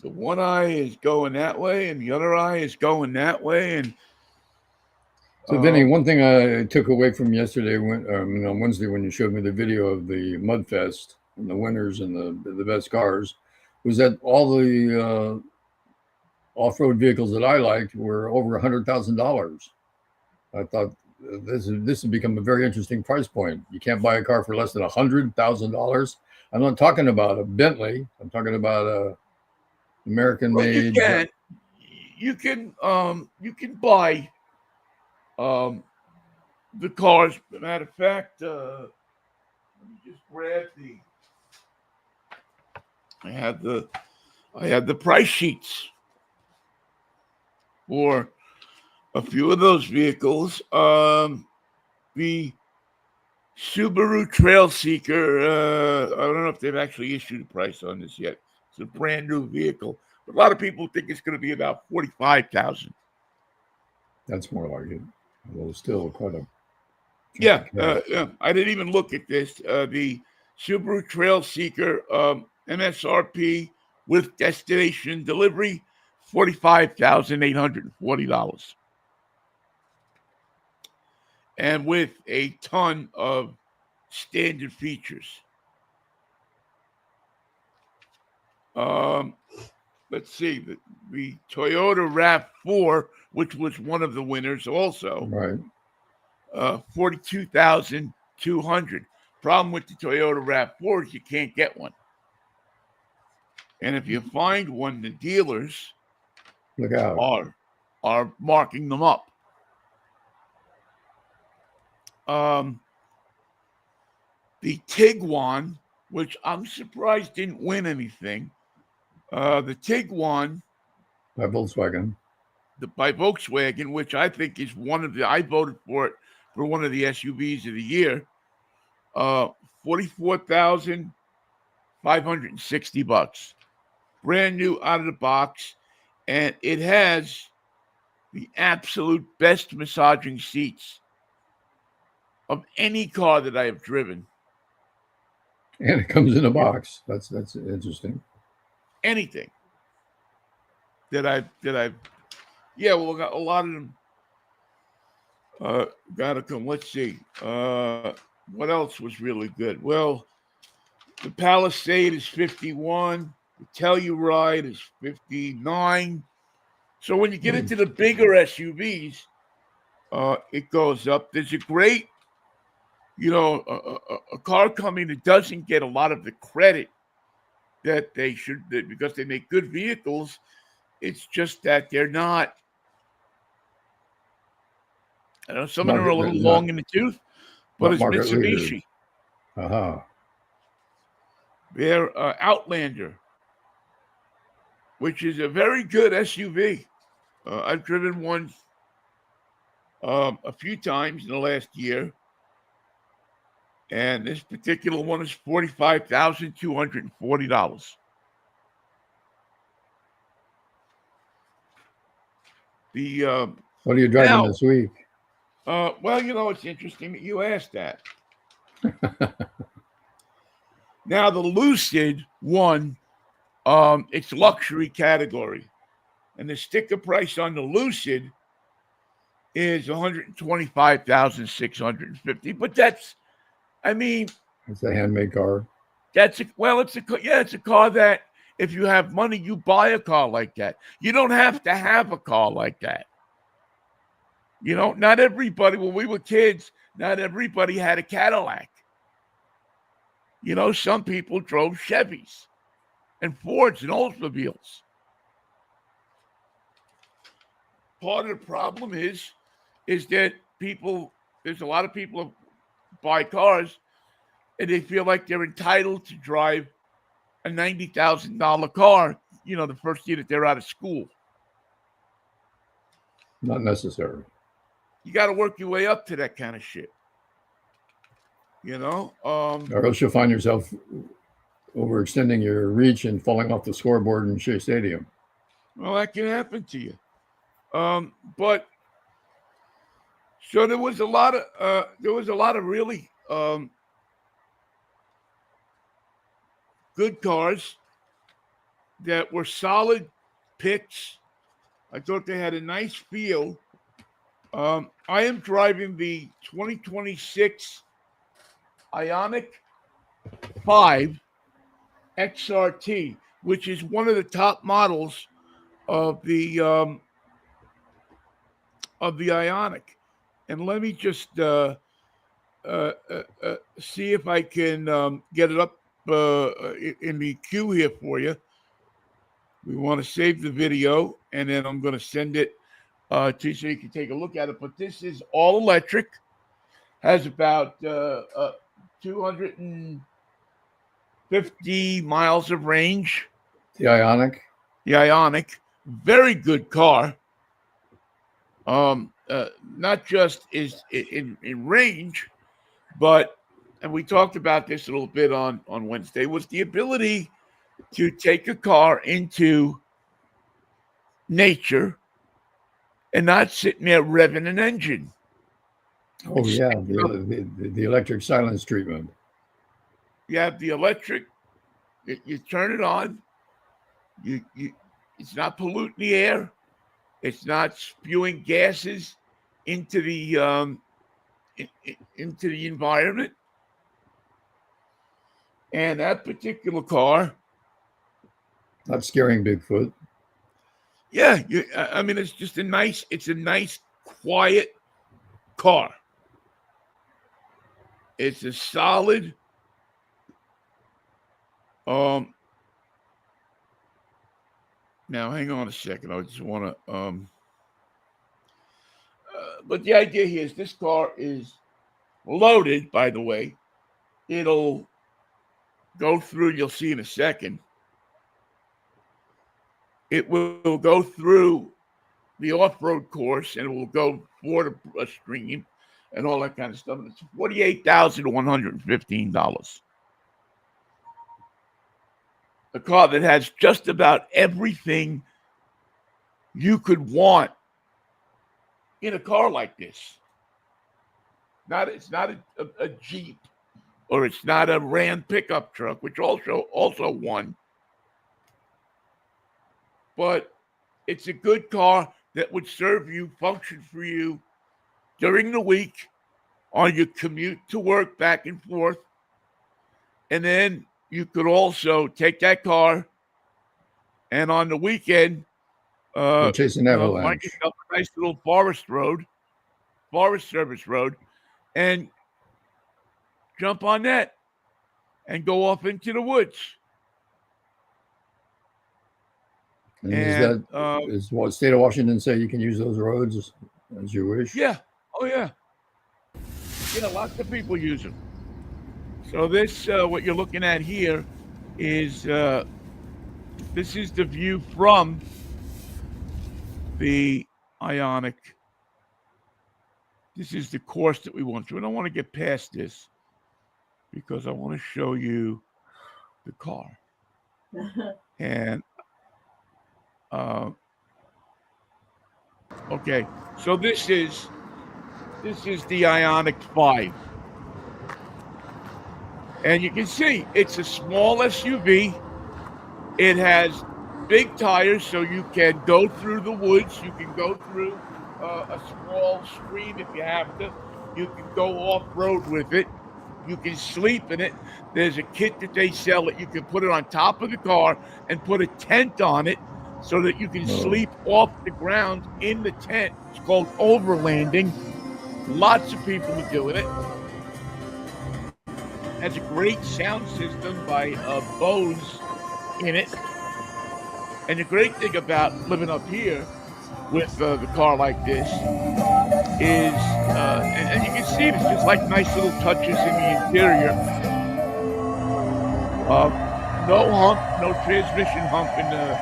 one eye is going that way and the other eye is going that way. And so, Vinnie, one thing I took away from yesterday, on Wednesday, when you showed me the video of the Mud Fest and the winners and the best cars, was that all the off-road vehicles that I liked were over $100,000. I thought this has become a very interesting price point. You can't buy a car for less than $100,000. I'm not talking about a Bentley. I'm talking about a American-made. Well, you can buy the cars. As a matter of fact, let me just grab I had the price sheets for a few of those vehicles. The Subaru Trail Seeker, I don't know if they've actually issued a price on this yet. It's a brand new vehicle. But a lot of people think it's going to be about $45,000. That's more like it. Well, still quite a... Yeah, I didn't even look at this. The Subaru Trail Seeker MSRP with destination delivery, $45,840. And with a ton of standard features. Let's see, the Toyota RAV4, which was one of the winners also, right? 42,200. Problem with the Toyota RAV4 is you can't get one. And if you find one, the dealers look out are marking them up. The Tiguan, which I'm surprised didn't win anything. The Tiguan by Volkswagen. By Volkswagen, which I think is I voted for it for one of the SUVs of the year. $44,560. Brand new out of the box. And it has the absolute best massaging seats of any car that I have driven. And it comes in a box. That's interesting. Anything that I've yeah, well, a lot of them gotta come. Let's see. What else was really good? Well, the Palisade is 51. The Telluride is 59. So when you get into the bigger SUVs, it goes up. There's a great a car company that doesn't get a lot of the credit that they should, because they make good vehicles. It's just that they're not. I know some of them are a Market, little not long in the tooth, but not it's market leaders. Mitsubishi. Aha. Their Outlander, which is a very good SUV. I've driven one a few times in the last year, and this particular one is $45,240. The What are you driving now, this week? well, it's interesting that you asked that. Now, the Lucid one, it's luxury category, and the sticker price on the Lucid is $125,650. But that's, I mean, It's a handmade car. it's a car that if you have money, you buy a car like that. You don't have to have a car like that. Not everybody, when we were kids, not everybody had a Cadillac. Some people drove Chevys and Fords and Oldsmobiles. Part of the problem is that there's a lot of people who buy cars and they feel like they're entitled to drive a $90,000 car, the first year that they're out of school. Not necessary. You got to work your way up to that kind of shit. Or else you'll find yourself overextending your reach and falling off the scoreboard in Shea Stadium. Well, that can happen to you. But so there was a lot of really good cars that were solid picks. I thought they had a nice feel. I am driving the 2026 Ioniq 5 XRT, which is one of the top models of the Ioniq. And let me just see if I can get it up in the queue here for you. We want to save the video, and then I'm going to send it to you so you can take a look at it. But this is all electric, has about 250 miles of range. The Ioniq? The Ioniq, very good car. Not just is in range, but, and we talked about this a little bit on Wednesday, was the ability to take a car into nature and not sitting there revving an engine. Oh, yeah, the electric silence treatment. You have the electric, you turn it on, it's not polluting the air, it's not spewing gases into the environment. And that particular car, not scaring Bigfoot. Yeah, I mean, it's a nice, quiet car. It's a solid, now hang on a second. I just want to, but the idea here is this car is loaded, by the way. It'll go through, you'll see in a second. It will go through the off-road course, and it will go for a stream and all that kind of stuff. And it's $48,115. A car that has just about everything you could want in a car like this. It's not a Jeep, or it's not a Ram pickup truck, which also won. But it's a good car that would serve you, function for you during the week on your commute to work back and forth. And then you could also take that car and on the weekend, chase an avalanche. find yourself a nice little forest service road, and jump on that and go off into the woods. And And is what state of Washington say you can use those roads as you wish? yeah, oh yeah, lots of people use them. So this, what you're looking at here, is this is the view from the Ionic. This is the course that we want to. And I want to get past this because I want to show you the car. And okay, so this is the Ionic 5. And you can see it's a small SUV. It has big tires, so you can go through the woods. You can go through a small stream if you have to. You can go off-road with it. You can sleep in it. There's a kit that they sell that you can put it on top of the car and put a tent on it so that you can sleep off the ground in the tent. It's called overlanding. Lots of people are doing it. Has a great sound system by Bose in it. And the great thing about living up here with the car like this is, and you can see it's just like nice little touches in the interior. No hump, no transmission hump in the.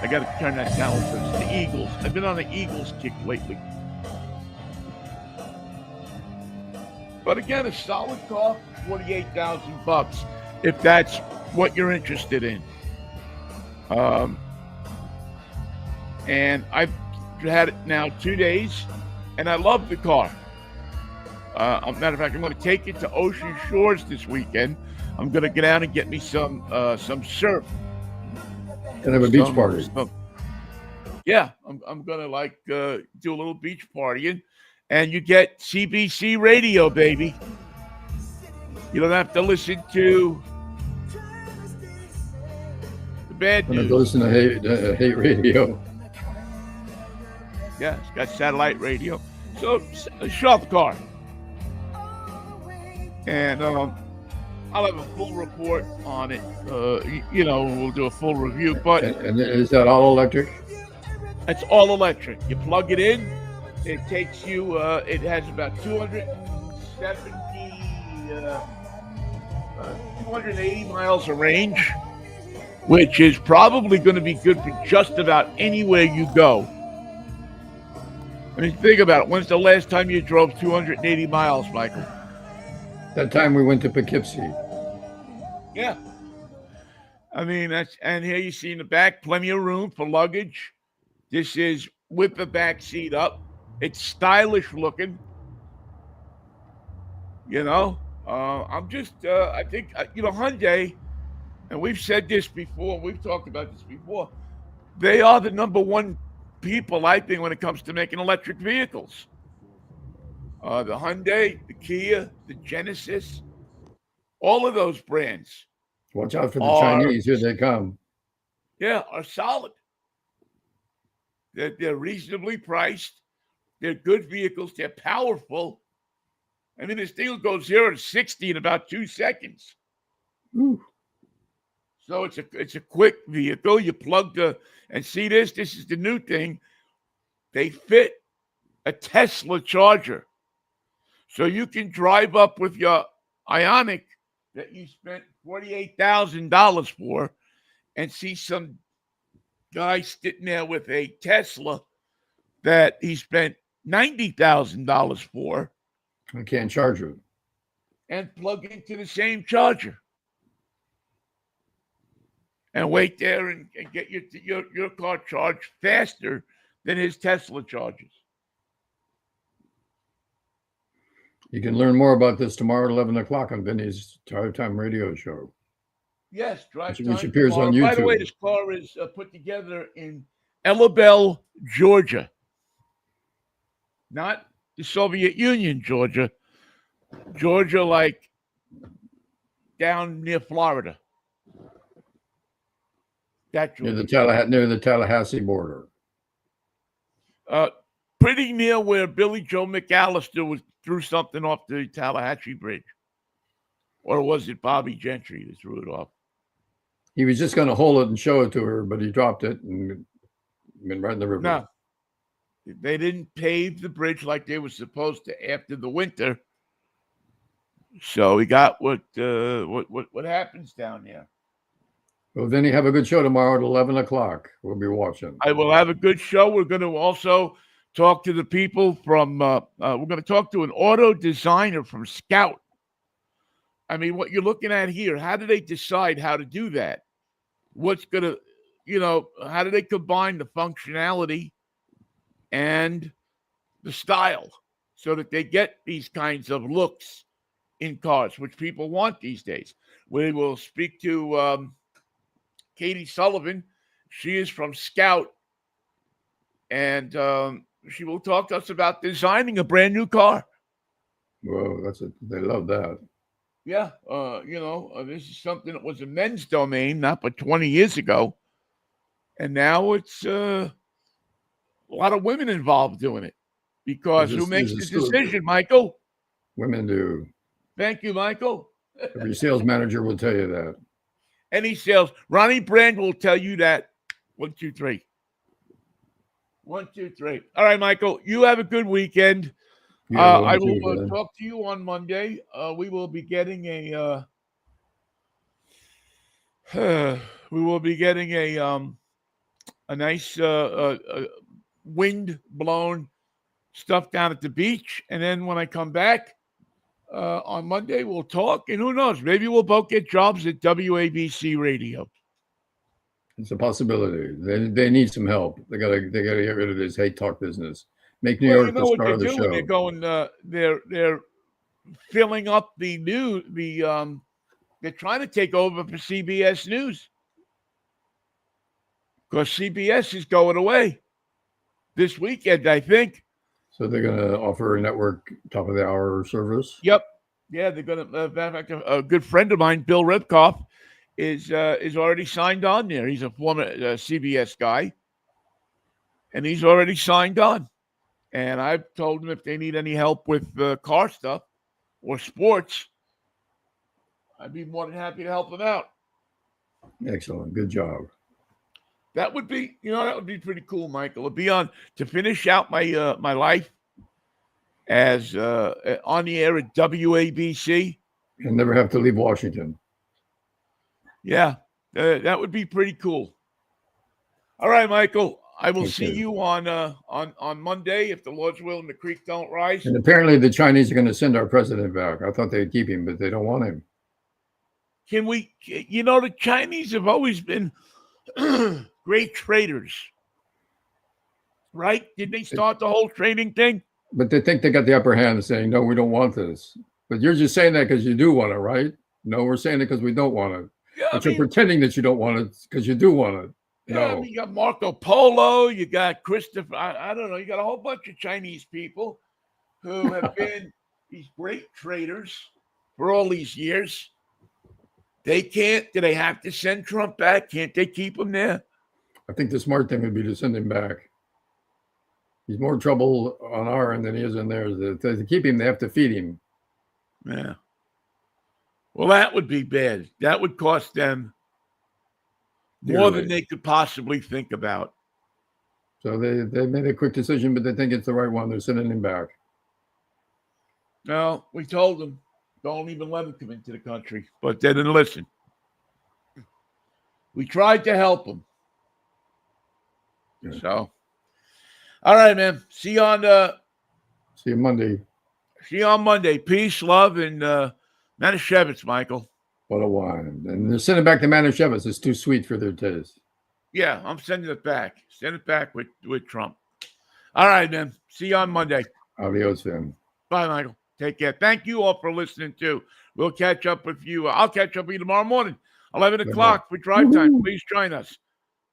I got to turn that down. It's the Eagles. I've been on the Eagles kick lately. But again, a solid car, $48,000 if that's what you're interested in. And I've had it now 2 days, and I love the car. Matter of fact, I'm going to take it to Ocean Shores this weekend. I'm going to get out and get me some surf. And have a beach party. Yeah, I'm going to do a little beach partying, and you get CBC radio, baby. You don't have to listen to the bad news. And listen to hate radio. Yeah, it's got satellite radio. So, a sharp car. And I'll have a full report on it. We'll do a full review. But and is that all electric? It's all electric. You plug it in. It takes you. It has about 280 miles of range, which is probably going to be good for just about anywhere you go. I mean, think about it. When's the last time you drove 280 miles, Michael? That time we went to Poughkeepsie. Yeah. I mean, and here you see in the back, plenty of room for luggage. This is with the back seat up. It's stylish looking. I'm just, I think, Hyundai, and we've said this before, we've talked about this before, they are the number one people, I think, when it comes to making electric vehicles. The Hyundai, the Kia, the Genesis, all of those brands. Watch out for the Chinese. Here they come. Yeah, are solid. They're reasonably priced. They're good vehicles. They're powerful. I mean, this thing will go 0 to 60 in about 2 seconds. Ooh. So it's a quick vehicle. You plug and see this. This is the new thing. They fit a Tesla charger. So you can drive up with your Ionic that you spent $48,000 for and see some guy sitting there with a Tesla that he spent $90,000 for. I can't charge it. And plug into the same charger. And wait there and get your car charged faster than his Tesla charges. You can learn more about this tomorrow at 11 o'clock on Vinnie's Drive Time Radio Show. Yes, Drive Time. Which appears on YouTube. By the way, this car is put together in Elabelle, Georgia. Not the Soviet Union, Georgia. Georgia, like down near Florida. That Georgia. Near the Tallahassee border. pretty near where Billy Joe McAllister threw something off the Tallahatchie Bridge. Or was it Bobby Gentry that threw it off? He was just going to hold it and show it to her, but he dropped it and went right in the river. No. They didn't pave the bridge like they were supposed to after the winter. So we got what happens down there. Well, Vinnie, have a good show tomorrow at 11 o'clock. We'll be watching. I will have a good show. We're going to also talk to the people from, we're going to talk to an auto designer from Scout. I mean, what you're looking at here, how do they decide how to do that? What's going to, how do they combine the functionality and the style so that they get these kinds of looks in cars, which people want these days? We will speak to Katie Sullivan. She is from Scout, and she will talk to us about designing a brand new car. Whoa, they love that. Yeah, this is something that was a men's domain, not but 20 years ago. And now it's a lot of women involved doing it. Because who makes the decision, Michael? Women do. Thank you, Michael. Every sales manager will tell you that. Any sales. Ronnie Brand will tell you that. 1, 2, 3. 1, 2, 3. All right, Michael, you have a good weekend. I will talk to you on Monday. We will be getting a nice wind blown stuff down at the beach, and then when I come back on Monday, we'll talk. And who knows? Maybe we'll both get jobs at WABC Radio. It's a possibility. They need some help. They gotta get rid of this hate talk business. Make New York the star of the show. They're going. They're filling up the new. They're trying to take over for CBS News because CBS is going away this weekend, I think. So they're going to offer a network top of the hour service. Yep. Yeah, they're going to. In fact, a good friend of mine, Bill Ribkoff, is already signed on there. He's a former CBS guy, and he's already signed on. And I've told them if they need any help with car stuff or sports, I'd be more than happy to help them out. Excellent. Good job. That would be, that would be pretty cool, Michael. It'd be on to finish out my my life as on the air at WABC. And never have to leave Washington. Yeah, that would be pretty cool. All right, Michael. I will see you on Monday if the Lord's will and the creek don't rise. And apparently the Chinese are going to send our president back. I thought they'd keep him, but they don't want him. Can we? The Chinese have always been great traders, right? Did they start the whole trading thing? But they think they got the upper hand, saying, "No, we don't want this." But you're just saying that because you do want it, right? No, we're saying it because we don't want it. Yeah, but you're pretending that you don't want it because you do want it. Yeah, no. You got Marco Polo, you got Christopher, I don't know, you got a whole bunch of Chinese people who have been these great traders for all these years. Do they have to send Trump back? Can't they keep him there? I think the smart thing would be to send him back. He's more trouble on our end than he is in theirs. To keep him, they have to feed him. Yeah. Well, that would be bad. That would cost them more than they could possibly think about. So they made a quick decision, but they think it's the right one. They're sending him back. No, we told them, don't even let him come into the country. But they didn't listen. We tried to help them. Yeah. So, all right, man. See you Monday. See you on Monday. Peace, love, and Manischewitz, Michael. What a wine. And they're sending it back to Manischewitz. It's too sweet for their taste. Yeah, I'm sending it back. Send it back with Trump. All right, man. See you on Monday. Adios, then. Bye, Michael. Take care. Thank you all for listening, too. We'll catch up with you. I'll catch up with you tomorrow morning, 11 o'clock for drive time. Please join us.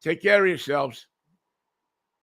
Take care of yourselves.